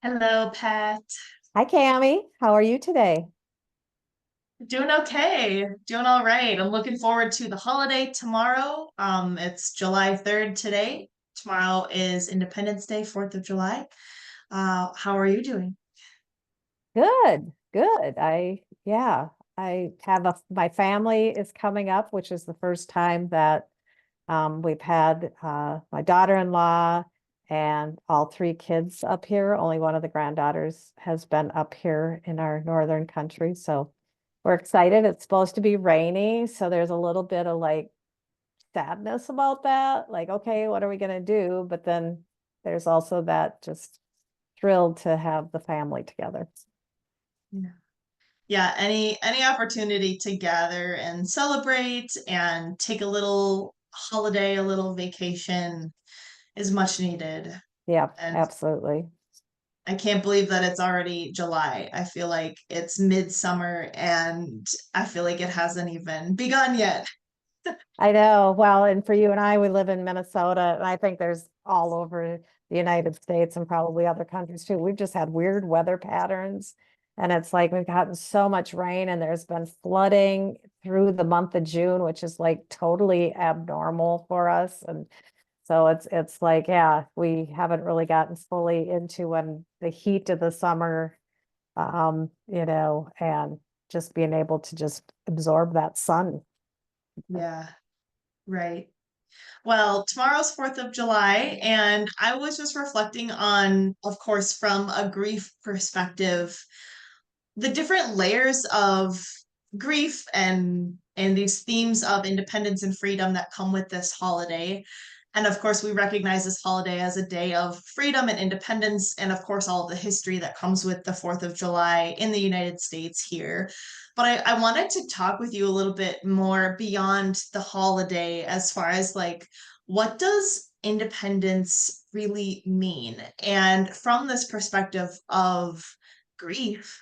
Hello, Pat. Hi, Cami. How are you today? Doing okay. Doing all right. I'm looking forward to the holiday tomorrow. It's July 3rd today. Tomorrow is Independence Day, 4th of July. How are you doing? Good, good. Yeah, I have my family is coming up, which is the first time that we've had my daughter-in-law and all three kids up here. Only one of the granddaughters has been up here in our northern country. So we're excited. It's supposed to be rainy, so there's a little bit of like sadness about that. Like, okay, what are we gonna do? But then there's also that just thrilled to have the family together. Yeah. Yeah, any opportunity to gather and celebrate and take a little holiday, a little vacation is much needed. Yeah, And absolutely. I can't believe that it's already July. I feel like it's midsummer and I feel like it hasn't even begun yet. I know. Well, and for you and I, we live in Minnesota, and I think there's all over the United States and probably other countries too. We've just had weird weather patterns, and it's like we've gotten so much rain, and there's been flooding through the month of June, which is like totally abnormal for us. And so it's like, yeah, we haven't really gotten fully into when the heat of the summer, and just being able to just absorb that sun. Yeah, right. Well, tomorrow's 4th of July, and I was just reflecting on, of course, from a grief perspective, the different layers of grief and these themes of independence and freedom that come with this holiday. And of course, we recognize this holiday as a day of freedom and independence, and of course, all of the history that comes with the 4th of July in the United States here. But I wanted to talk with you a little bit more beyond the holiday as far as like, what does independence really mean? And from this perspective of grief,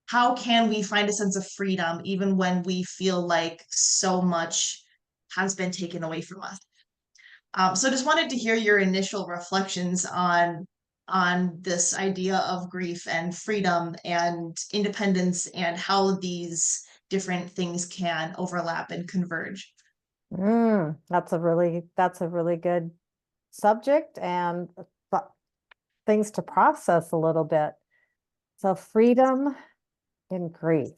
how can we find a sense of freedom even when we feel like so much has been taken away from us? So just wanted to hear your initial reflections on this idea of grief and freedom and independence and how these different things can overlap and converge. That's a really good subject and th things to process a little bit. So freedom and grief.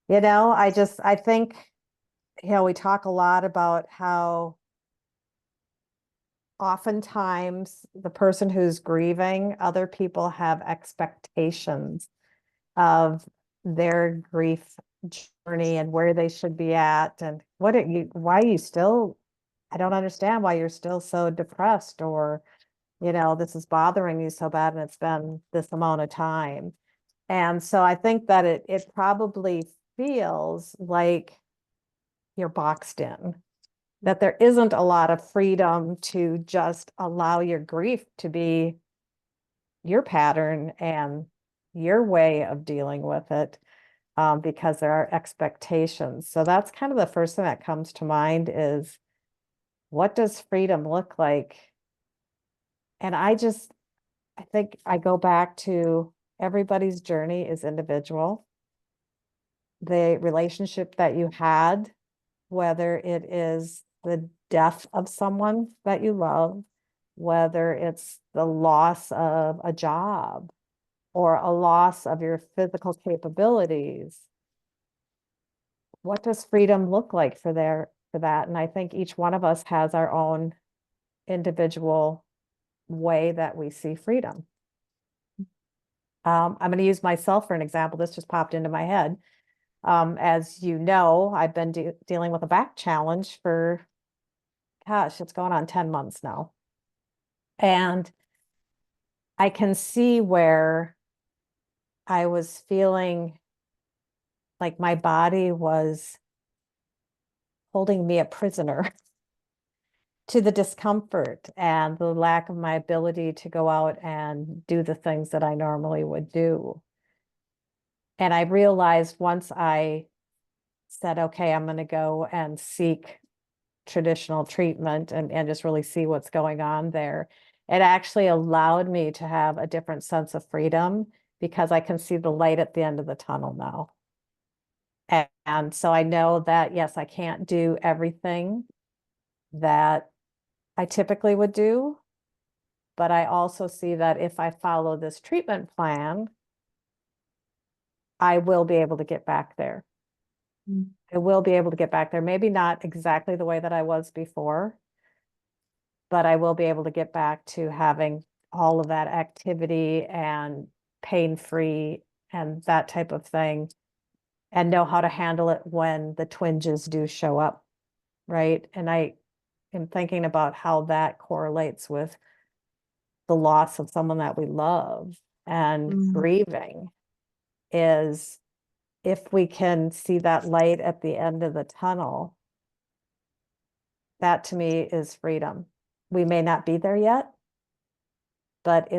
I think, we talk a lot about how oftentimes the person who's grieving, other people have expectations of their grief journey and where they should be at and why you still, I don't understand why you're still so depressed, or this is bothering you so bad and it's been this amount of time. And so I think that it probably feels like you're boxed in, that there isn't a lot of freedom to just allow your grief to be your pattern and your way of dealing with it, because there are expectations. So that's kind of the first thing that comes to mind is, what does freedom look like? And I think I go back to everybody's journey is individual. The relationship that you had, whether it is the death of someone that you love, whether it's the loss of a job or a loss of your physical capabilities, what does freedom look like for that? And I think each one of us has our own individual way that we see freedom. I'm going to use myself for an example. This just popped into my head. As you know, I've been dealing with a back challenge for, gosh, it's going on 10 months now. And I can see where I was feeling like my body was holding me a prisoner to the discomfort and the lack of my ability to go out and do the things that I normally would do. And I realized once I said, okay, I'm going to go and seek traditional treatment and just really see what's going on there. it actually allowed me to have a different sense of freedom because I can see the light at the end of the tunnel now. And so I know that, yes, I can't do everything that I typically would do, but I also see that if I follow this treatment plan, I will be able to get back there. Mm. I will be able to get back there. Maybe not exactly the way that I was before, but I will be able to get back to having all of that activity and pain-free and that type of thing, and know how to handle it when the twinges do show up, right? And I am thinking about how that correlates with the loss of someone that we love and Mm. grieving is if we can see that light at the end of the tunnel, that to me is freedom. We may not be there yet, but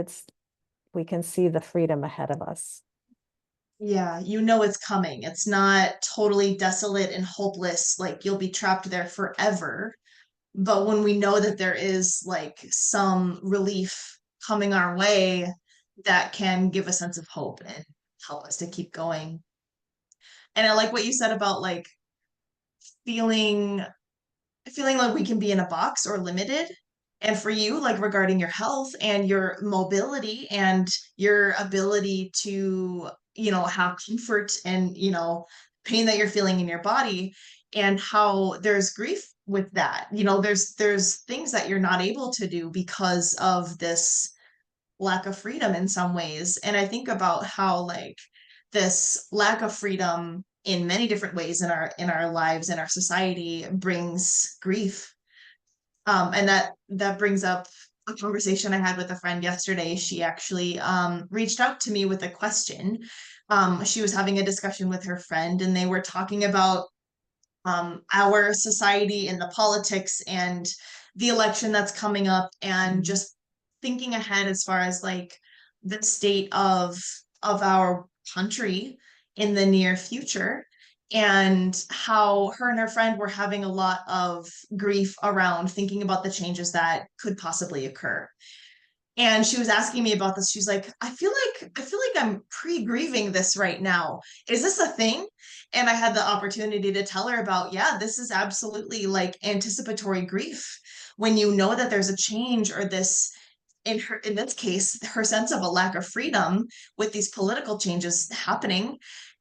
we can see the freedom ahead of us. Yeah, you know it's coming. It's not totally desolate and hopeless, like you'll be trapped there forever. But when we know that there is like some relief coming our way, that can give a sense of hope and help us to keep going. And I like what you said about like feeling feeling like we can be in a box or limited. And for you, like regarding your health and your mobility and your ability to, have comfort and, pain that you're feeling in your body, and how there's grief with that. There's things that you're not able to do because of this lack of freedom in some ways. And I think about how like this lack of freedom in many different ways in our lives, in our society, brings grief. And that brings up a conversation I had with a friend yesterday. She actually reached out to me with a question. She was having a discussion with her friend, and they were talking about our society and the politics and the election that's coming up, and just thinking ahead as far as like the state of our country in the near future, and how her and her friend were having a lot of grief around thinking about the changes that could possibly occur. And she was asking me about this. She's like, I feel like I'm pre-grieving this right now. Is this a thing? And I had the opportunity to tell her about, yeah, this is absolutely like anticipatory grief. When you know that there's a change, or this, in this case, her sense of a lack of freedom with these political changes happening,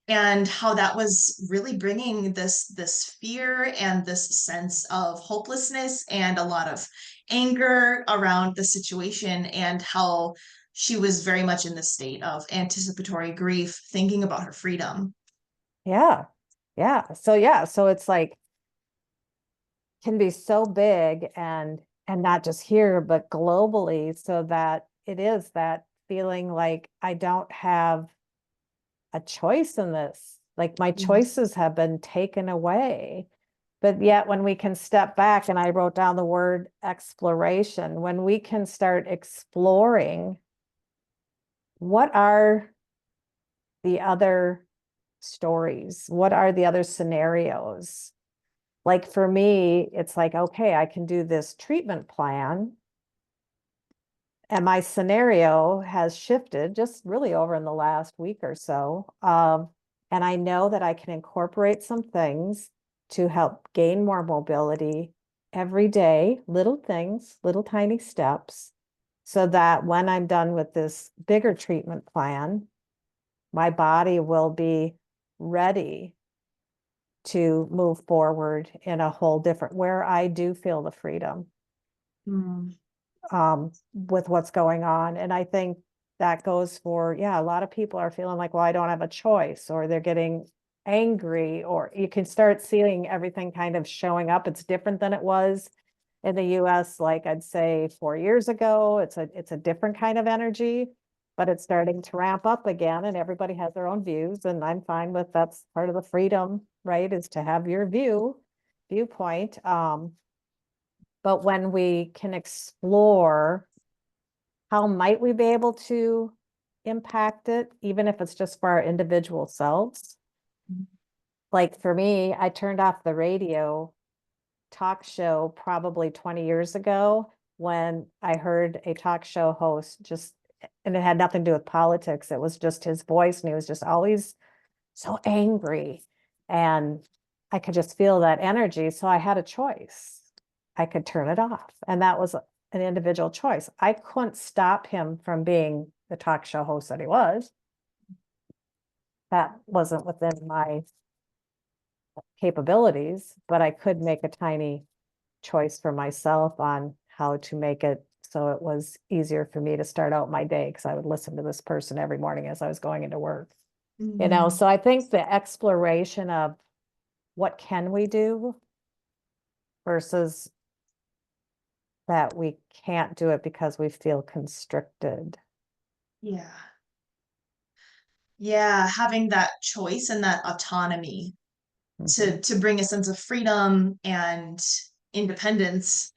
and how that was really bringing this fear and this sense of hopelessness and a lot of anger around the situation, and how she was very much in this state of anticipatory grief thinking about her freedom. Yeah. So it's like can be so big and not just here, but globally, so that it is that feeling like I don't have a choice in this. Like my Mhm. choices have been taken away. But yet, when we can step back, and I wrote down the word exploration, when we can start exploring what are the other stories, what are the other scenarios? Like for me, it's like, okay, I can do this treatment plan. And my scenario has shifted just really over in the last week or so. And I know that I can incorporate some things to help gain more mobility every day, little things, little tiny steps, so that when I'm done with this bigger treatment plan, my body will be ready to move forward in a whole different, where I do feel the freedom Mm. with what's going on. And I think that goes for, yeah, a lot of people are feeling like, well, I don't have a choice, or they're getting angry, or you can start seeing everything kind of showing up. It's different than it was in the US, like I'd say 4 years ago. It's a different kind of energy, but it's starting to ramp up again, and everybody has their own views. And I'm fine with that's part of the freedom, right? Is to have your viewpoint. But when we can explore how might we be able to impact it, even if it's just for our individual selves. Like for me, I turned off the radio talk show probably 20 years ago when I heard a talk show host and it had nothing to do with politics. It was just his voice, and he was just always so angry. And I could just feel that energy. So I had a choice. I could turn it off. And that was an individual choice. I couldn't stop him from being the talk show host that he was. That wasn't within my capabilities, but I could make a tiny choice for myself on how to make it so it was easier for me to start out my day, because I would listen to this person every morning as I was going into work. So I think the exploration of what can we do versus that we can't do it because we feel constricted. Yeah. Yeah, having that choice and that autonomy to bring a sense of freedom and independence.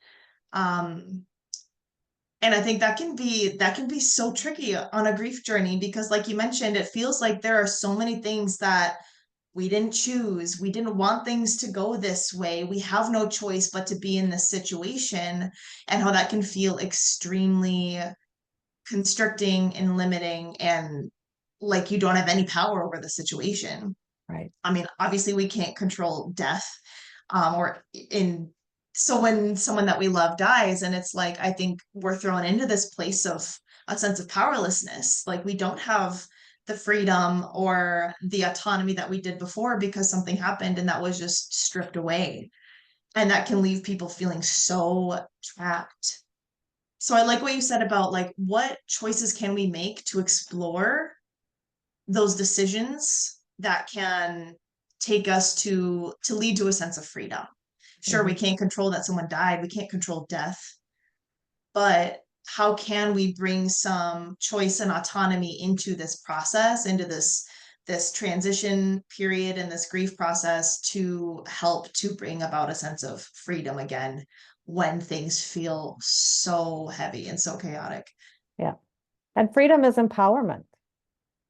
And I think that can be so tricky on a grief journey, because like you mentioned, it feels like there are so many things that we didn't choose. We didn't want things to go this way. We have no choice but to be in this situation, and how that can feel extremely constricting and limiting, and like you don't have any power over the situation. Right. I mean, obviously we can't control death, or in so when someone that we love dies, and it's like I think we're thrown into this place of a sense of powerlessness. Like we don't have the freedom or the autonomy that we did before, because something happened and that was just stripped away. And that can leave people feeling so trapped. So I like what you said about like what choices can we make to explore those decisions that can take us to lead to a sense of freedom. Sure, we can't control that someone died, we can't control death, but how can we bring some choice and autonomy into this process, into this transition period and this grief process, to help to bring about a sense of freedom again when things feel so heavy and so chaotic. Yeah. And freedom is empowerment,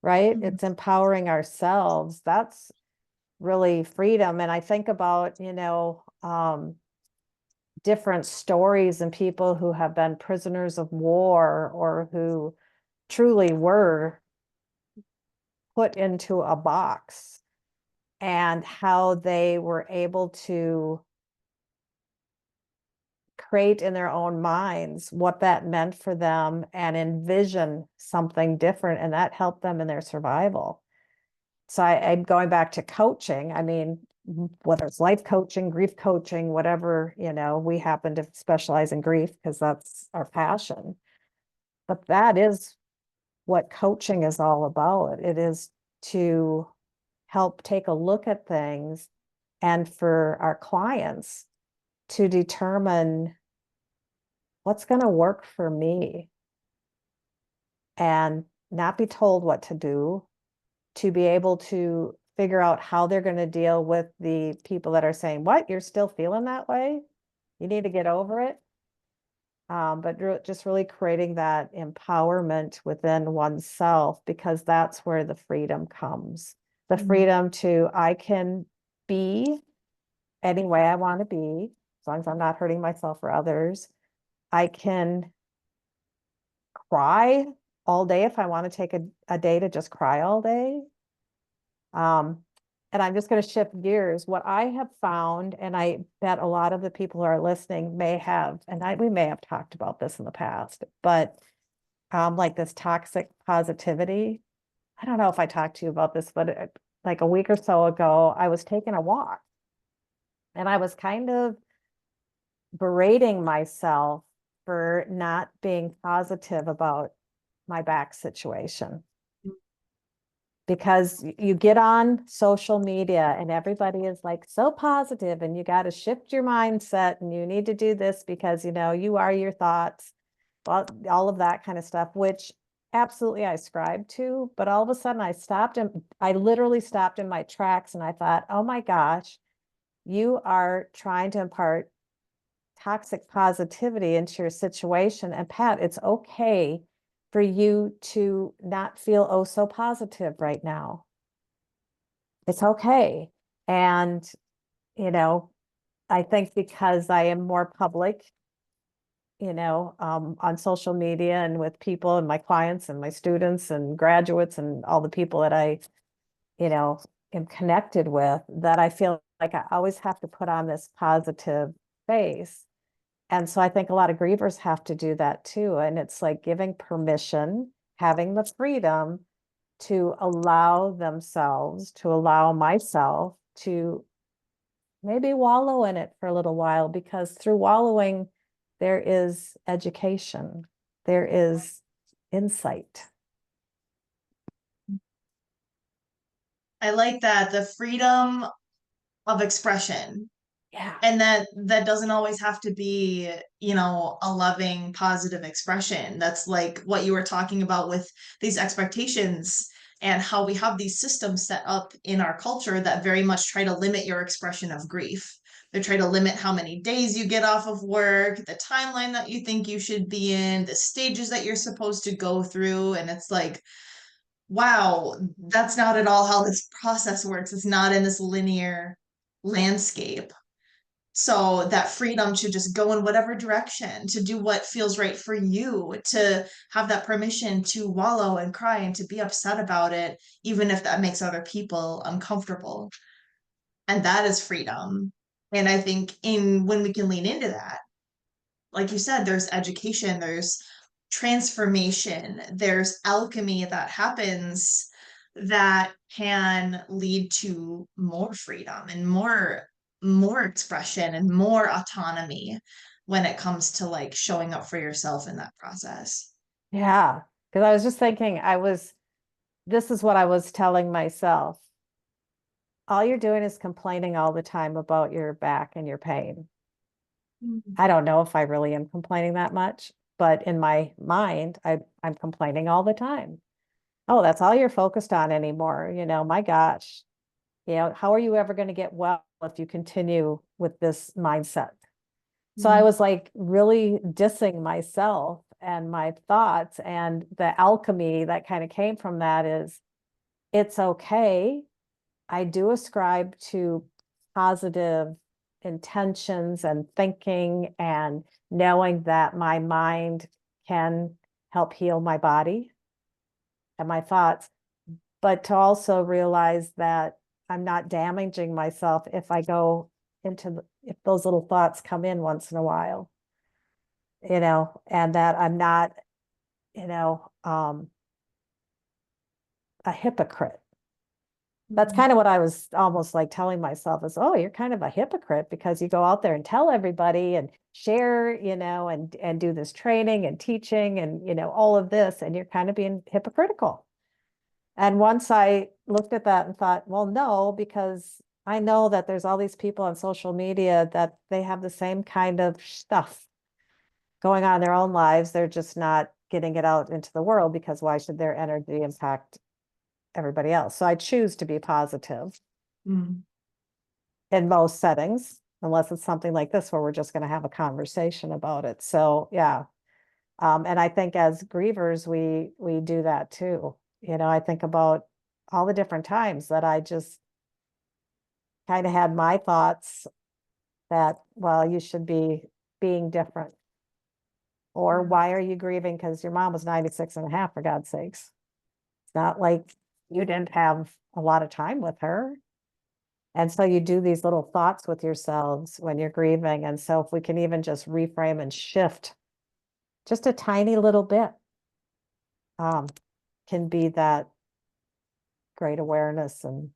right? Mhm. It's empowering ourselves. That's really freedom. And I think about, different stories and people who have been prisoners of war or who truly were put into a box, and how they were able to create in their own minds what that meant for them and envision something different, and that helped them in their survival. So I'm going back to coaching. I mean, whether it's life coaching, grief coaching, whatever, we happen to specialize in grief because that's our passion. But that is what coaching is all about. It is to help take a look at things, and for our clients to determine what's going to work for me, and not be told what to do, to be able to figure out how they're going to deal with the people that are saying, what, you're still feeling that way? You need to get over it. But just really creating that empowerment within oneself, because that's where the freedom comes. The freedom to, I can be any way I want to be, as long as I'm not hurting myself or others. I can cry all day if I want to take a day to just cry all day. And I'm just going to shift gears. What I have found, and I bet a lot of the people who are listening may have, and we may have talked about this in the past, but like this toxic positivity. I don't know if I talked to you about this, but like a week or so ago, I was taking a walk, and I was kind of berating myself for not being positive about my back situation. Because you get on social media and everybody is like so positive, and you got to shift your mindset, and you need to do this because, you are your thoughts, all of that kind of stuff, which absolutely I ascribe to. But all of a sudden I literally stopped in my tracks, and I thought, oh my gosh, you are trying to impart toxic positivity into your situation. And Pat, it's okay for you to not feel oh so positive right now. It's okay. And, I think because I am more public on social media and with people and my clients and my students and graduates and all the people that I, you know, am connected with, that I feel like I always have to put on this positive face. And so I think a lot of grievers have to do that too. And it's like giving permission, having the freedom to allow themselves, to allow myself to maybe wallow in it for a little while, because through wallowing, there is education, there is insight. I like that, the freedom of expression. Yeah. And that doesn't always have to be, a loving, positive expression. That's like what you were talking about with these expectations and how we have these systems set up in our culture that very much try to limit your expression of grief. They try to limit how many days you get off of work, the timeline that you think you should be in, the stages that you're supposed to go through. And it's like, wow, that's not at all how this process works. It's not in this linear landscape. So that freedom to just go in whatever direction, to do what feels right for you, to have that permission to wallow and cry and to be upset about it, even if that makes other people uncomfortable. And that is freedom. And I think in when we can lean into that, like you said, there's education, there's transformation, there's alchemy that happens that can lead to more freedom and more expression and more autonomy when it comes to like showing up for yourself in that process. Yeah. Because I was just thinking, this is what I was telling myself. All you're doing is complaining all the time about your back and your pain. Mhm. I don't know if I really am complaining that much, but in my mind, I'm complaining all the time. Oh, that's all you're focused on anymore. My gosh, how are you ever going to get well if you continue with this mindset? So I Mhm. was like really dissing myself and my thoughts, and the alchemy that kind of came from that is it's okay. I do ascribe to positive intentions and thinking and knowing that my mind can help heal my body and my thoughts, but to also realize that I'm not damaging myself if I go if those little thoughts come in once in a while, and that I'm not, you know, um, a hypocrite. That's Mhm. kind of what I was almost like telling myself is, oh, you're kind of a hypocrite because you go out there and tell everybody and share, and do this training and teaching and, all of this, and you're kind of being hypocritical. And once I looked at that and thought, well, no, because I know that there's all these people on social media that they have the same kind of stuff going on in their own lives. They're just not getting it out into the world, because why should their energy impact everybody else? So I choose to be positive Mhm. in most settings, unless it's something like this where we're just going to have a conversation about it. So yeah. And I think as grievers, we do that too. I think about all the different times that I just kind of had my thoughts that, well, you should be being different. Or Yeah. why are you grieving? Because your mom was 96 and a half, for God's sakes. It's not like you didn't have a lot of time with her. And so you do these little thoughts with yourselves when you're grieving. And so if we can even just reframe and shift just a tiny little bit, um, can be that great awareness and,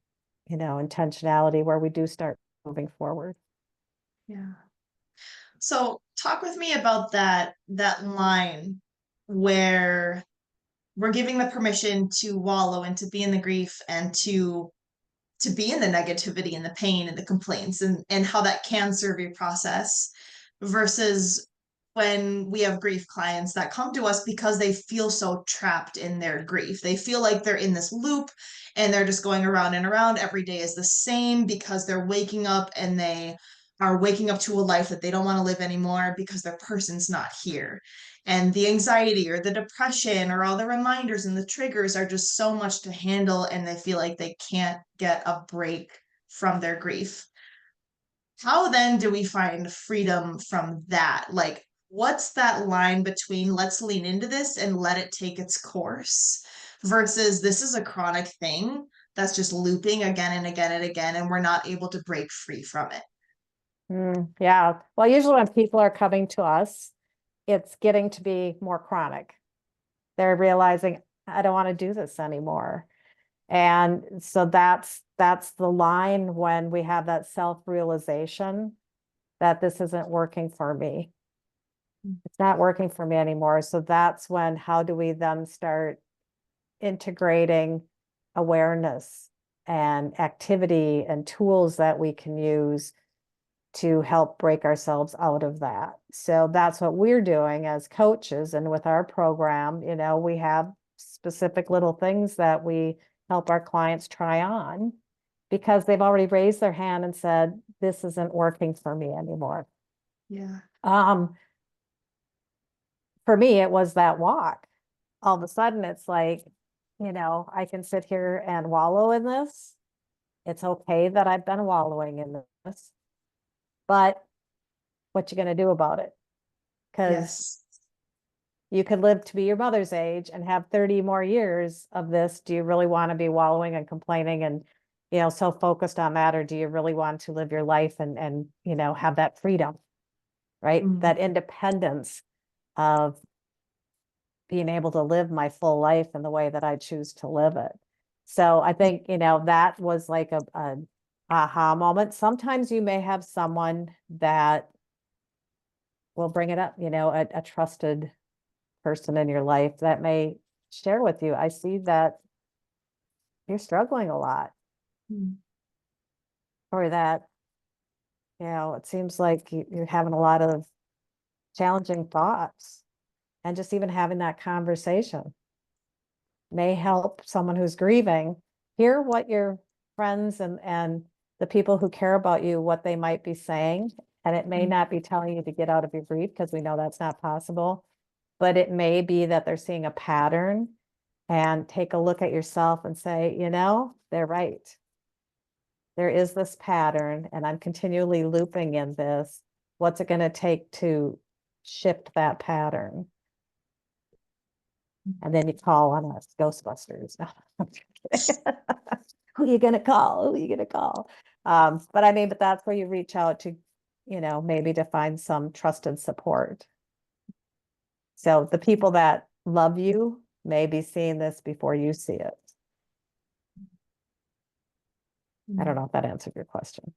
intentionality where we do start moving forward. Yeah. So talk with me about that line where we're giving the permission to wallow and to be in the grief and to be in the negativity and the pain and the complaints and how that can serve your process versus when we have grief clients that come to us because they feel so trapped in their grief. They feel like they're in this loop and they're just going around and around. Every day is the same because they're waking up and they are waking up to a life that they don't want to live anymore because their person's not here. And the anxiety or the depression or all the reminders and the triggers are just so much to handle, and they feel like they can't get a break from their grief. How then do we find freedom from that? Like, what's that line between let's lean into this and let it take its course versus this is a chronic thing that's just looping again and again and again, and we're not able to break free from it. Yeah. Well, usually when people are coming to us, it's getting to be more chronic. They're realizing, I don't want to do this anymore. And so that's the line when we have that self-realization that this isn't working for me. It's not working for me anymore. So that's when, how do we then start integrating awareness and activity and tools that we can use to help break ourselves out of that. So that's what we're doing as coaches. And with our program, we have specific little things that we help our clients try on because they've already raised their hand and said, this isn't working for me anymore. Yeah. For me, it was that walk. All of a sudden, it's like, I can sit here and wallow in this. It's okay that I've been wallowing in this, but what you going to do about it? Because Yes. you could live to be your mother's age and have 30 more years of this. Do you really want to be wallowing and complaining and, so focused on that? Or do you really want to live your life and have that freedom, right? That independence of being able to live my full life in the way that I choose to live it. So I think, that was like a aha moment. Sometimes you may have someone that will bring it up, a trusted person in your life that may share with you, I see that you're struggling a lot, or that, it seems like you're having a lot of challenging thoughts, and just even having that conversation may help someone who's grieving hear what your friends and the people who care about you, what they might be saying. And it may not be telling you to get out of your grief, because we know that's not possible, but it may be that they're seeing a pattern, and take a look at yourself and say, they're right. There is this pattern and I'm continually looping in this. What's it going to take to shift that pattern? And then you call on us, Ghostbusters. No, I'm kidding. Who are you going to call? Who are you going to call? But that's where you reach out to, maybe to find some trusted support. So the people that love you may be seeing this before you see it. I don't know if that answered your question.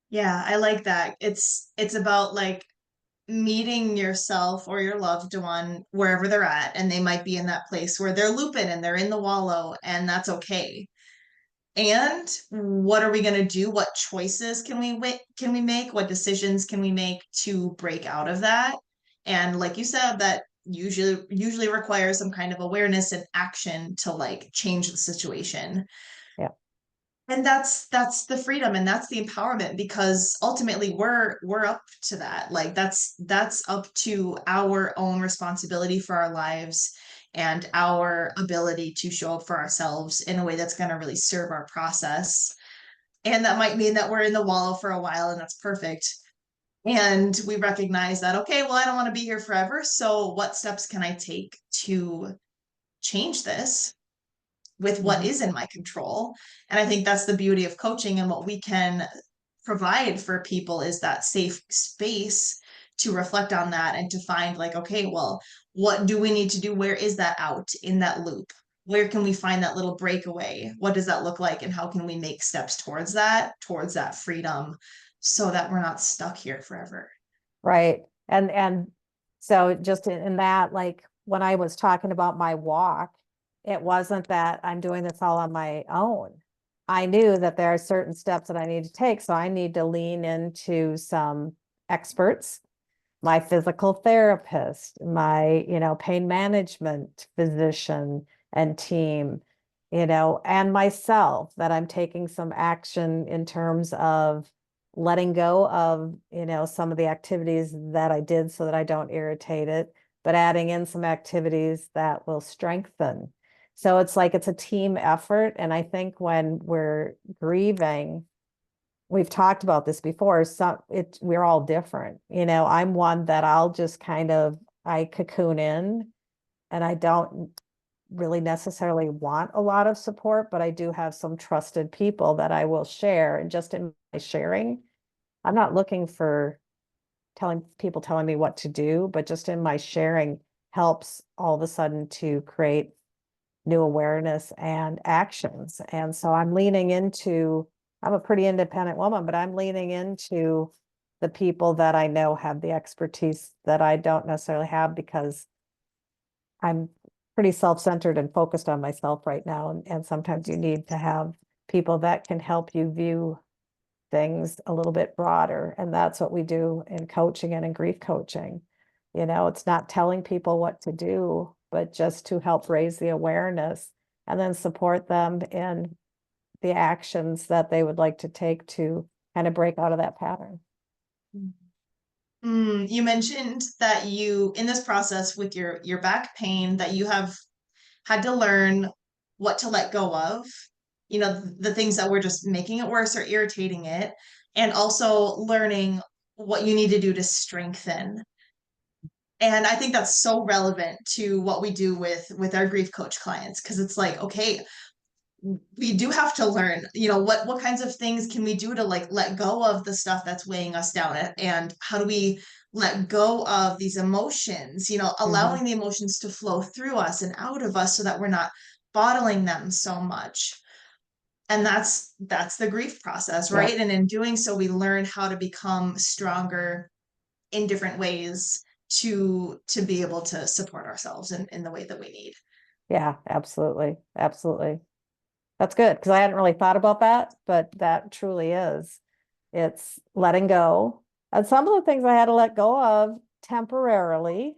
Yeah, I like that. It's about like meeting yourself or your loved one wherever they're at, and they might be in that place where they're looping and they're in the wallow, and that's okay. And what are we going to do? What choices can we make? What decisions can we make to break out of that? And like you said, that usually requires some kind of awareness and action to like change the situation. Yeah. And that's the freedom and that's the empowerment, because ultimately we're up to that. Like that's up to our own responsibility for our lives and our ability to show up for ourselves in a way that's going to really serve our process. And that might mean that we're in the wallow for a while, and that's perfect. And we recognize that, okay, well, I don't want to be here forever. So what steps can I take to change this with what is in my control? And I think that's the beauty of coaching, and what we can provide for people is that safe space to reflect on that and to find like, okay, well, what do we need to do? Where is that out in that loop? Where can we find that little breakaway? What does that look like? And how can we make steps towards that freedom, so that we're not stuck here forever? Right. And so just in that, like when I was talking about my walk, it wasn't that I'm doing this all on my own. I knew that there are certain steps that I need to take. So I need to lean into some experts, my physical therapist, my, pain management physician and team, and myself, that I'm taking some action in terms of letting go of, some of the activities that I did so that I don't irritate it, but adding in some activities that will strengthen. So it's like it's a team effort. And I think when we're grieving, we've talked about this before. We're all different. I'm one that I'll just I cocoon in, and I don't really necessarily want a lot of support, but I do have some trusted people that I will share. And just in my sharing, I'm not looking for telling me what to do, but just in my sharing helps all of a sudden to create new awareness and actions. And so I'm a pretty independent woman, but I'm leaning into the people that I know have the expertise that I don't necessarily have, because I'm pretty self-centered and focused on myself right now. And sometimes you need to have people that can help you view things a little bit broader. And that's what we do in coaching and in grief coaching. It's not telling people what to do, but just to help raise the awareness and then support them in the actions that they would like to take to kind of break out of that pattern. You mentioned that you, in this process with your back pain, that you have had to learn what to let go of, the things that were just making it worse or irritating it, and also learning what you need to do to strengthen. And I think that's so relevant to what we do with our grief coach clients, because it's like, okay, we do have to learn, what kinds of things can we do to like let go of the stuff that's weighing us down, and how do we let go of these emotions, Mhm. allowing the emotions to flow through us and out of us so that we're not bottling them so much. And that's the grief process, right? Yep. And in doing so, we learn how to become stronger in different ways to be able to support ourselves in the way that we need. Yeah, absolutely. Absolutely. That's good, because I hadn't really thought about that, but that truly is. It's letting go. And some of the things I had to let go of temporarily.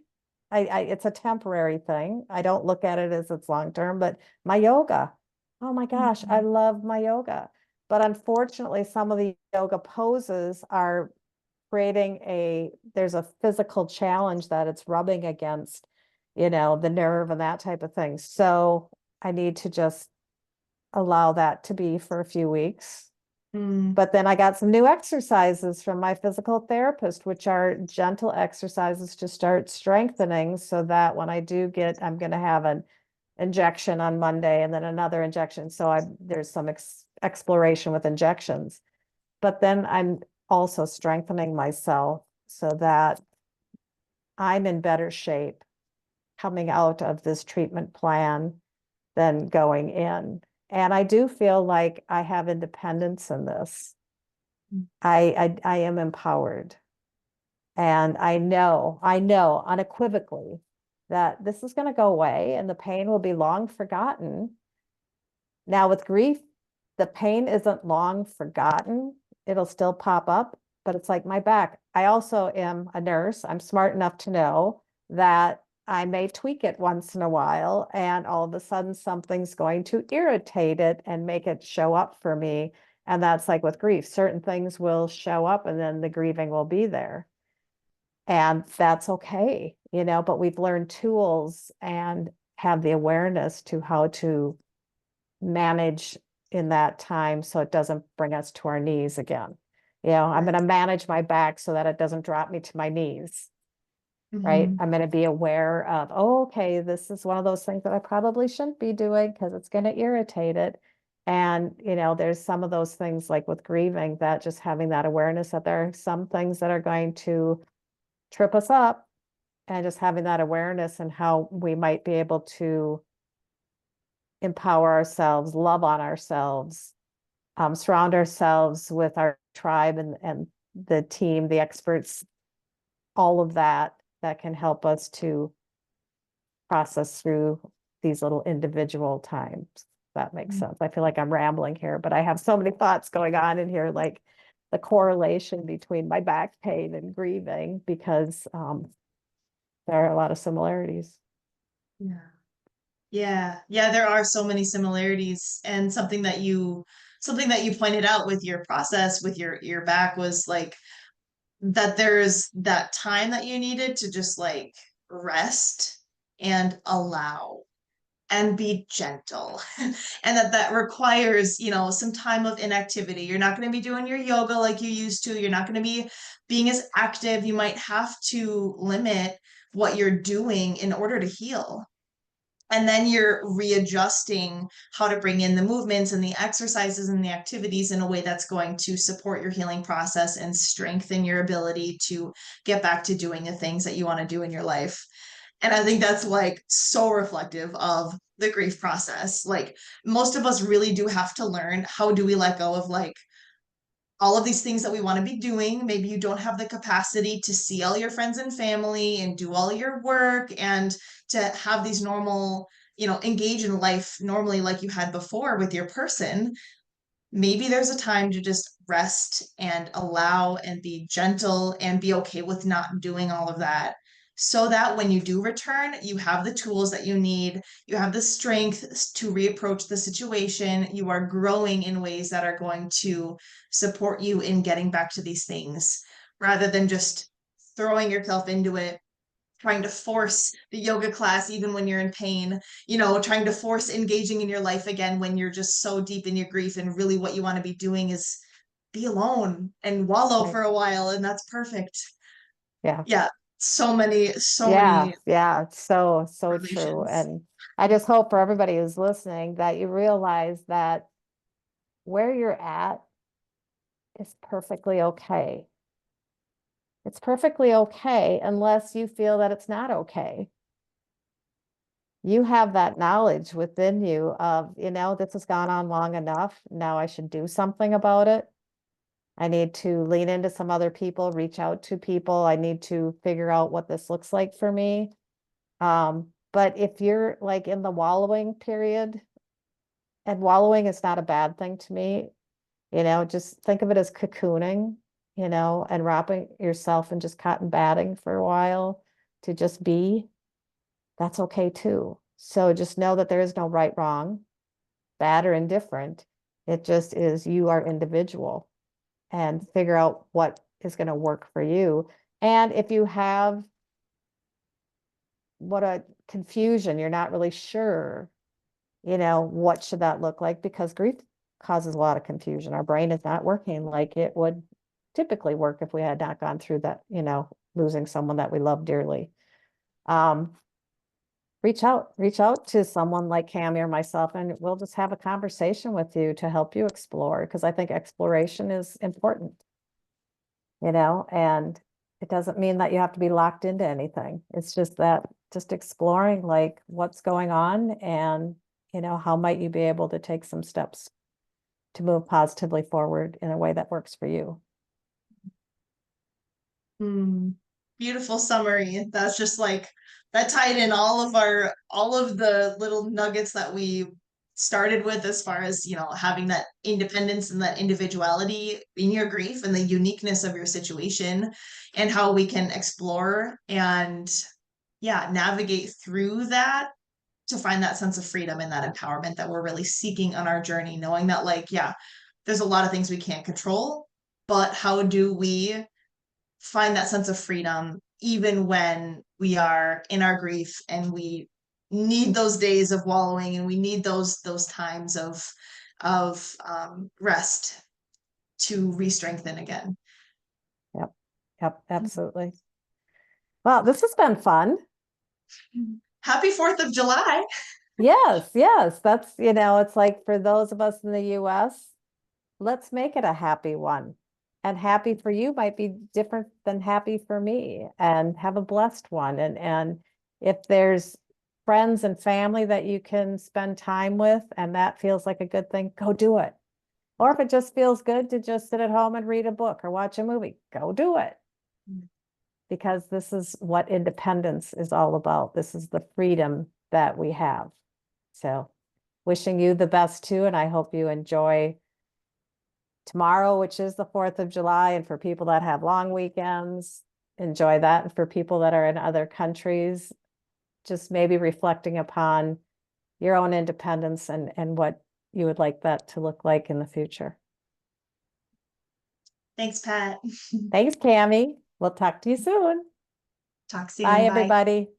It's a temporary thing. I don't look at it as it's long term, but my yoga. Oh my gosh, I Mhm. love my yoga. But unfortunately, some of the yoga poses are there's a physical challenge that it's rubbing against, the nerve and that type of thing. So I need to just allow that to be for a few weeks. Mm. But then I got some new exercises from my physical therapist, which are gentle exercises to start strengthening, so that when I'm going to have an injection on Monday and then another injection. So there's some exploration with injections. But then I'm also strengthening myself so that I'm in better shape coming out of this treatment plan than going in. And I do feel like I have independence in this. I am empowered. And I know unequivocally that this is going to go away and the pain will be long forgotten. Now, with grief, the pain isn't long forgotten. It'll still pop up, but it's like my back. I also am a nurse. I'm smart enough to know that I may tweak it once in a while, and all of a sudden something's going to irritate it and make it show up for me. And that's like with grief, certain things will show up and then the grieving will be there. And that's okay, but we've learned tools and have the awareness to how to manage in that time so it doesn't bring us to our knees again. I'm going to manage my back so that it doesn't drop me to my knees, right? Mhm. I'm going to be aware of, oh, okay, this is one of those things that I probably shouldn't be doing because it's going to irritate it. And, there's some of those things like with grieving, that just having that awareness that there are some things that are going to trip us up, and just having that awareness and how we might be able to empower ourselves, love on ourselves, surround ourselves with our tribe and the team, the experts, all of that can help us to process through these little individual times. That makes sense. I feel like I'm rambling here, but I have so many thoughts going on in here, like the correlation between my back pain and grieving, because there are a lot of similarities. Yeah. Yeah, there are so many similarities, and something that you pointed out with your process with your back was like that there's that time that you needed to just like rest and allow. and be gentle. And that requires, some time of inactivity. You're not going to be doing your yoga like you used to. You're not going to be being as active. You might have to limit what you're doing in order to heal. And then you're readjusting how to bring in the movements and the exercises and the activities in a way that's going to support your healing process and strengthen your ability to get back to doing the things that you want to do in your life. And I think that's like so reflective of the grief process. Like most of us really do have to learn, how do we let go of like all of these things that we want to be doing. Maybe you don't have the capacity to see all your friends and family and do all your work and to have these normal, engage in life normally like you had before with your person. Maybe there's a time to just rest and allow and be gentle and be okay with not doing all of that, so that when you do return, you have the tools that you need, you have the strength to reapproach the situation, you are growing in ways that are going to support you in getting back to these things, rather than just throwing yourself into it, trying to force the yoga class even when you're in pain, trying to force engaging in your life again when you're just so deep in your grief. And really what you want to be doing is be alone and wallow Right. for a while, and that's perfect. Yeah. Yeah, so many Yeah. It's so true. relations. And I just hope for everybody who's listening that you realize that where you're at is perfectly okay. It's perfectly okay unless you feel that it's not okay. You have that knowledge within you of, this has gone on long enough. Now I should do something about it. I need to lean into some other people, reach out to people. I need to figure out what this looks like for me. But if you're like in the wallowing period, and wallowing is not a bad thing to me, just think of it as cocooning, and wrapping yourself in just cotton batting for a while to just be, that's okay too. So just know that there is no right, wrong, bad or indifferent. It just is, you are individual, and figure out what is going to work for you. And if you have what a confusion, you're not really sure, what should that look like? Because grief causes a lot of confusion. Our brain is not working like it would typically work if we had not gone through that, losing someone that we love dearly. Um, reach out to someone like Cami or myself, and we'll just have a conversation with you to help you explore, because I think exploration is important, and it doesn't mean that you have to be locked into anything. It's just that, just exploring like what's going on, and how might you be able to take some steps to move positively forward in a way that works for you. Hmm. Beautiful summary. That's just like that tied in all of the little nuggets that we started with, as far as, having that independence and that individuality in your grief and the uniqueness of your situation, and how we can explore and, yeah, navigate through that to find that sense of freedom and that empowerment that we're really seeking on our journey, knowing that, like, yeah, there's a lot of things we can't control, but how do we find that sense of freedom even when we are in our grief and we need those days of wallowing and we need those times of rest to re-strengthen again. Yep. Yep. Absolutely. Well, this has been fun. Happy 4th of July. Yes. Yes. That's, it's like for those of us in the US, let's make it a happy one. And happy for you might be different than happy for me, and have a blessed one. And if there's friends and family that you can spend time with and that feels like a good thing, go do it. Or if it just feels good to just sit at home and read a book or watch a movie, go do it. Because this is what independence is all about. This is the freedom that we have. So wishing you the best too. And I hope you enjoy tomorrow, which is the 4th of July. And for people that have long weekends, enjoy that. And for people that are in other countries, just maybe reflecting upon your own independence and what you would like that to look like in the future. Thanks, Pat. Thanks, Cami. We'll talk to you soon. Talk Bye, soon. Bye. everybody.